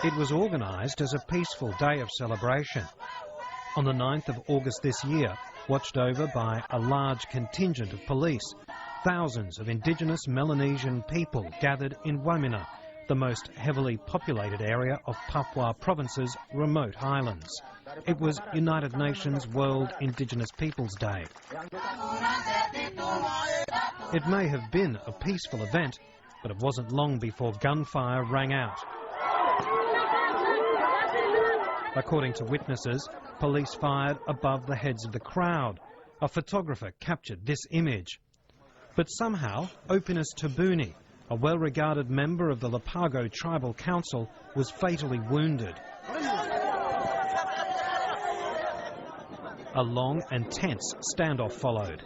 It was organised as a peaceful day of celebration. On the 9th of August this year, watched over by a large contingent of police, thousands of indigenous Melanesian people gathered in Wamena, the most heavily populated area of Papua Province's remote highlands. It was United Nations World Indigenous Peoples Day. It may have been a peaceful event, but it wasn't long before gunfire rang out. According to witnesses, police fired above the heads of the crowd. A photographer captured this image. But somehow, Opinus Tabuni, a well-regarded member of the Lapago Tribal Council, was fatally wounded. A long and tense standoff followed.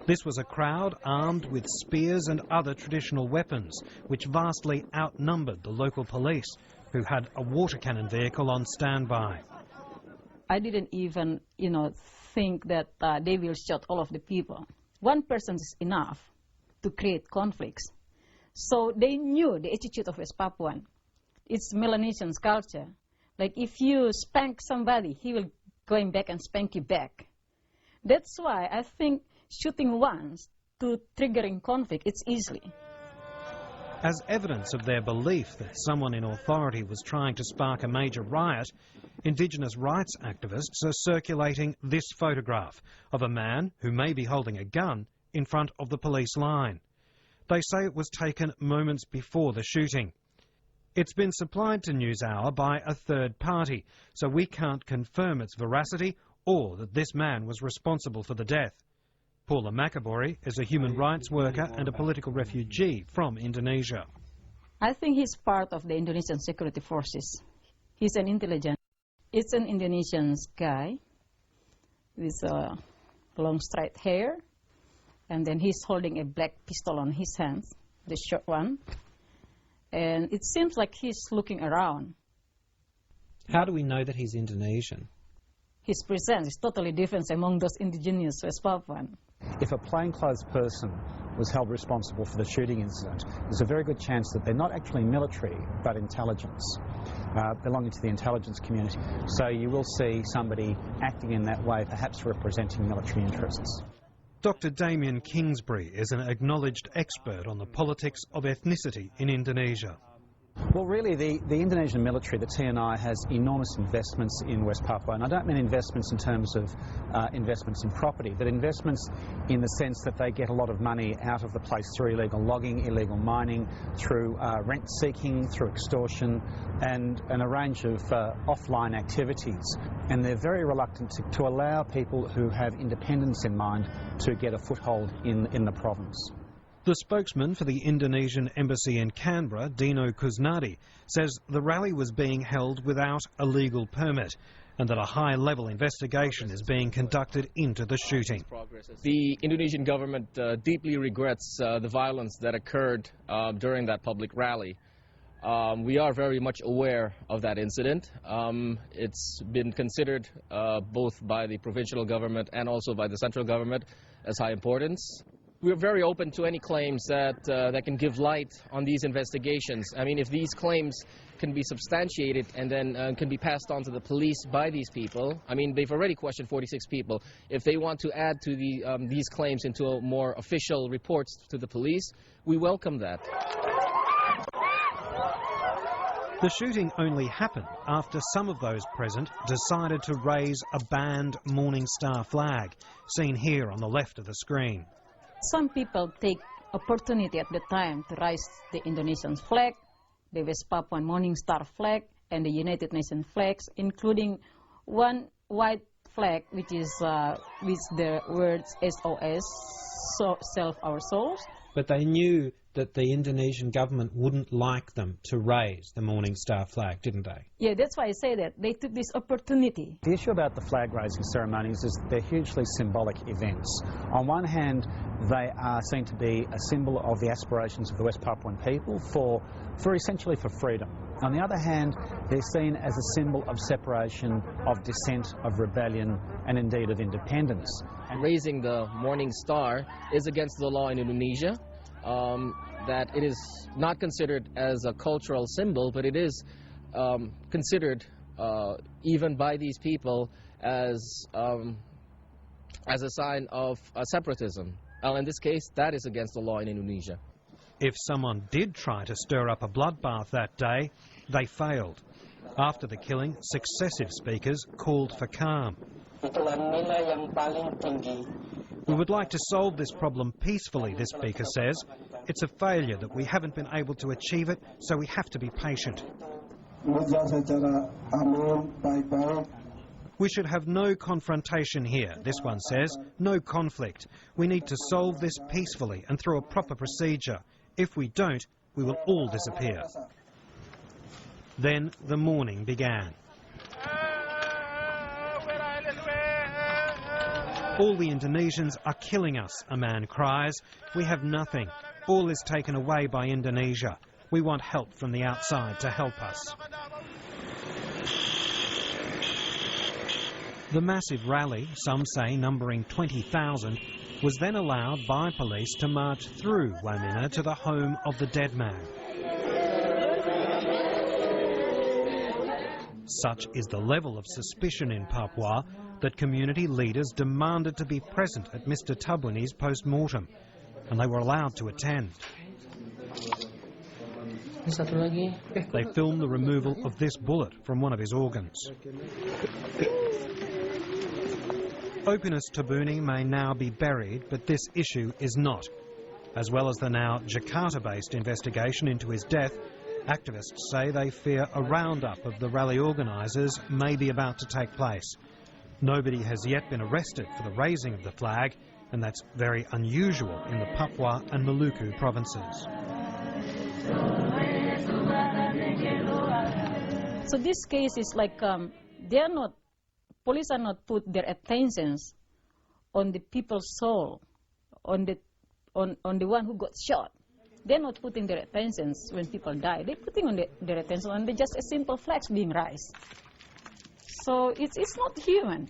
This was a crowd armed with spears and other traditional weapons, which vastly outnumbered the local police, who had a water cannon vehicle on standby. I didn't even, think that they will shoot all of the people. One person is enough to create conflicts. So they knew the attitude of West Papuan. It's Melanesian's culture. Like if you spank somebody, he will going back and spank you back. That's why I think shooting once to triggering conflict, it's easily. As evidence of their belief that someone in authority was trying to spark a major riot, Indigenous rights activists are circulating this photograph of a man who may be holding a gun in front of the police line. They say it was taken moments before the shooting. It's been supplied to NewsHour by a third party, so we can't confirm its veracity or that this man was responsible for the death. Paula Makabori is a human rights worker and a political refugee from Indonesia. I think he's part of the Indonesian security forces. He's an intelligent. It's an Indonesian guy with long straight hair, and then he's holding a black pistol on his hands, the short one. And it seems like he's looking around. How do we know that he's Indonesian? His presence is totally different among those indigenous West Papuan. If a plainclothes person was held responsible for the shooting incident, there's a very good chance that they're not actually military, but intelligence, belonging to the intelligence community. So you will see somebody acting in that way, perhaps representing military interests. Dr. Damien Kingsbury is an acknowledged expert on the politics of ethnicity in Indonesia. Well, really, the Indonesian military, the TNI, has enormous investments in West Papua. And I don't mean investments in terms of investments in property, but investments in the sense that they get a lot of money out of the place through illegal logging, illegal mining, through rent-seeking, through extortion, and a range of offline activities. And they're very reluctant to allow people who have independence in mind to get a foothold in the province. The spokesman for the Indonesian embassy in Canberra, Dino Kusnadi, says the rally was being held without a legal permit and that a high-level investigation is being conducted into the shooting. The Indonesian government deeply regrets the violence that occurred during that public rally. We are very much aware of that incident. It's been considered both by the provincial government and also by the central government as high importance. We're very open to any claims that can give light on these investigations. I mean, if these claims can be substantiated and then can be passed on to the police by these people, I mean, they've already questioned 46 people. If they want to add to these claims into a more official reports to the police, we welcome that. The shooting only happened after some of those present decided to raise a banned Morning Star flag, seen here on the left of the screen. Some people take opportunity at the time to raise the Indonesian flag, the West Papuan Morning Star flag, and the United Nations flags, including one white flag which is with the words SOS, so Save Our Souls. But they knew that the Indonesian government wouldn't like them to raise the Morning Star flag, didn't they? Yeah, that's why I say that. They took this opportunity. The issue about the flag-raising ceremonies is they're hugely symbolic events. On one hand, they are seen to be a symbol of the aspirations of the West Papuan people for essentially for freedom. On the other hand, they're seen as a symbol of separation, of dissent, of rebellion, and indeed of independence. Raising the Morning Star is against the law in Indonesia. that it is not considered as a cultural symbol, but it is considered even by these people as a sign of separatism. In this case, that is against the law in Indonesia. If someone did try to stir up a bloodbath that day, they failed. After the killing, successive speakers called for calm. We would like to solve this problem peacefully, this speaker says. It's a failure that we haven't been able to achieve it, so we have to be patient. We should have no confrontation here, this one says, no conflict. We need to solve this peacefully and through a proper procedure. If we don't, we will all disappear. Then the mourning began. All the Indonesians are killing us, a man cries. We have nothing. All is taken away by Indonesia. We want help from the outside to help us. The massive rally, some say numbering 20,000, was then allowed by police to march through Wamena to the home of the dead man. Such is the level of suspicion in Papua that community leaders demanded to be present at Mr. Tabuni's post-mortem, and they were allowed to attend. They filmed the removal of this bullet from one of his organs. Opinus Tabuni may now be buried, but this issue is not. As well as the now Jakarta-based investigation into his death, activists say they fear a roundup of the rally organisers may be about to take place. Nobody has yet been arrested for the raising of the flag, and that's very unusual in the Papua and Maluku provinces. So this case is like police are not put their attentions on the people's soul, on the one who got shot. They're not putting their attentions when people die. They're putting on their attention on just a simple flags being raised. So it's not human.